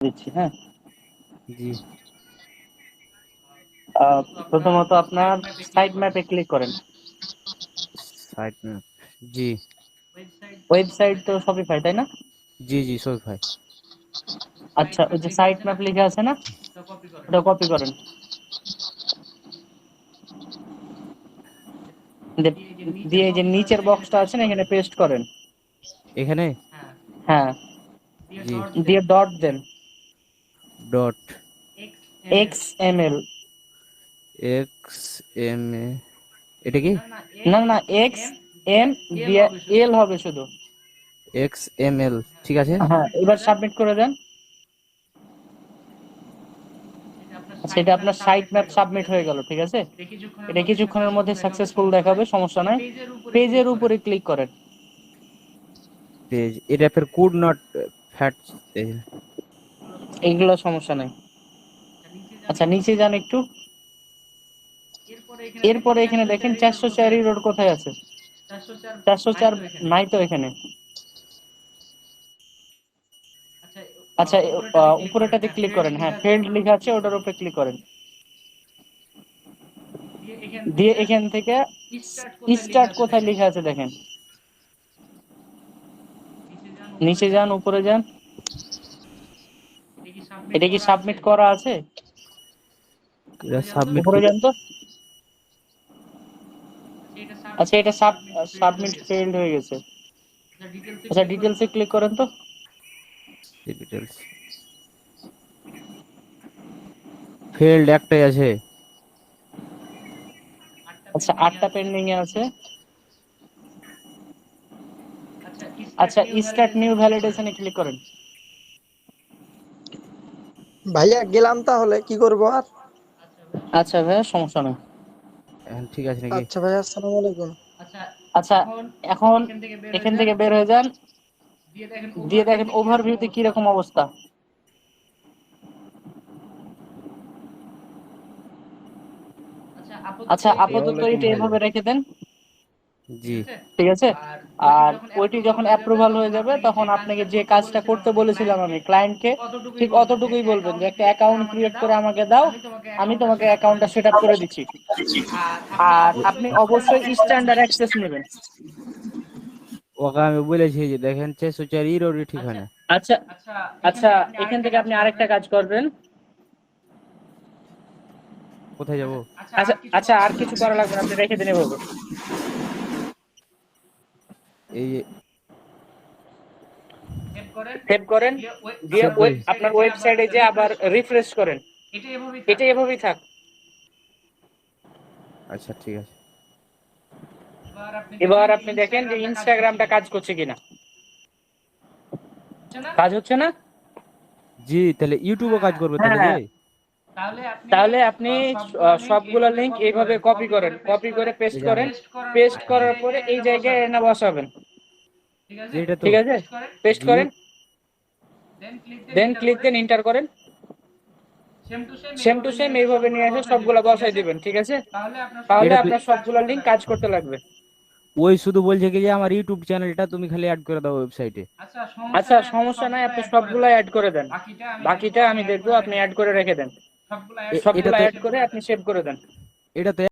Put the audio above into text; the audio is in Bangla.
দিচ্ছি, হ্যাঁ। জি। প্রথমত আপনার সাইট ম্যাপে ক্লিক করেন। Site map. জি। ওয়েবসাইট তো শপিফাই, তাই না? জি জি শপিফাই। আচ্ছা, ওই যে সাইট ম্যাপ লেখা আছে না, ওটা কপি করেন। দিয়ে এই যে নিচের বক্সটা আছে না, এখানে পেস্ট করেন। এখানে। হ্যাঁ, জি। দিয়ে ডট দেন। Dot. XML। X M A. এটা কি? না না, XM দিয়ে এল হবে শুধু। X M L. ঠিক আছে। হ্যাঁ, এবার সাবমিট করে দেন। আচ্ছা, এটা আপনার সাইট ম্যাপ সাবমিট হয়ে গেল, ঠিক আছে। এটা কিছুক্ষণের মধ্যে সাকসেসফুল দেখাবে, সমস্যা নাই। পেজের উপরে ক্লিক করেন। পেজ এটা ফের কুড নট ফ্যাট। এইগুলো সমস্যা নাই। আচ্ছা, নিচে যান একটু। এরপরে এখানে দেখেন 404 রোড কোথায় আছে? 404 নাই তো এখানে। আচ্ছা, উপরেটাতে ক্লিক করেন। হ্যাঁ, ফেল্ড লেখা আছে, ওটার উপরে ক্লিক করেন। দিয়ে এখান থেকে স্টার্ট কোথায় লেখা আছে দেখেন। নিচে যান, উপরে যান। এটা কি সাবমিট করা আছে? এটা সাবমিট উপরে করে। যান তো। আচ্ছা, এটা সাবমিট ফেইল্ড হয়ে গেছে। আচ্ছা, ডিটেলসে ক্লিক করেন তো। ডিটেলস। ফেল্ড একটাই আছে। আচ্ছা, 8টা পেন্ডিং এ আছে। আচ্ছা, স্টার্ট নিউ ভ্যালিডেশনে ক্লিক করেন। ভাইয়া গেলাম, তাহলে কি করব আর? আচ্ছা ভাইয়া, সমস্যা নেই। এখন ঠিক আছে নাকি? আচ্ছা ভাইয়া, আসসালামু আলাইকুম। আচ্ছা, এখন এখান থেকে বের হয়ে যান। দিয়ে দেখেন ওভারভিউতে কি রকম অবস্থা। আচ্ছা, আপাতত আসসালামু এটা আলাইকুম ভাইয়া। এভাবে রেখে দেন, জি। ঠিক আছে। আর ওইটি যখন অ্যাপ্রুভাল হয়ে যাবে, তখন আপনাকে যে কাজটা করতে বলেছিলাম আমি ক্লায়েন্টকে, ঠিক অতটুকুই বলবেন যে একটা অ্যাকাউন্ট ক্রিয়েট করে আমাকে দাও, আমি তোমাকে অ্যাকাউন্টটা সেট আপ করে দিচ্ছি। আর আপনি অবশ্যই স্ট্যান্ডার্ড অ্যাক্সেস নেবেন। ওকে আমি বলেছি যে দেখেন 404 রোড ঠিকানা। আচ্ছা আচ্ছা, এখান থেকে আপনি আরেকটা কাজ করবেন। কোথায় যাব? আচ্ছা আচ্ছা, আর কিছু করা লাগবে না, আপনি রেখে দিন এভাবে। এই যে সেভ করেন। দিয়ে সেভ করি। আপনার ওয়েবসাইটে যে আবার রিফ্রেশ করেন। এটা এভাবেই থাক। আচ্ছা ঠিক আছে। এবার আপনি দেখেন যে ইনস্টাগ্রামটা কাজ করছে কিনা। কাজ হচ্ছে না? জি, তাহলে ইউটিউবও কাজ করবে তাহলে হ্যাঁ, যে। তাহলে আপনি সবগুলা লিংক এইভাবে কপি করেন, কপি করে পেস্ট এই যে করেন। আমি। পেস্ট হ্যাঁ। করার পরে এই জায়গায় এনে বসাবেন, যে এটা তো। ঠিক আছে। পেস্ট জি। করেন, দেন ক্লিক দেন, এন্টার করেন। সেম টু সেম এইভাবে নিয়ে এসে সবগুলা বসাই দিবেন, ঠিক আছে। তাহলে এটা তো। আপনার সবগুলা লিংক কাজ করতে লাগবে। ওই শুধু বলছে কি যে আমার ইউটিউব চ্যানেলটা তুমি খালি অ্যাড করে দাও ওয়েবসাইটে। আচ্ছা, সমস্যা নাই, আপনি সবগুলা অ্যাড করে দেন। বাকিটা আমি দেখবো, আপনি অ্যাড করে রেখে দেন। এটা সবগুলা তো। অ্যাড করে আপনি সেভ করে দেন। এটা তো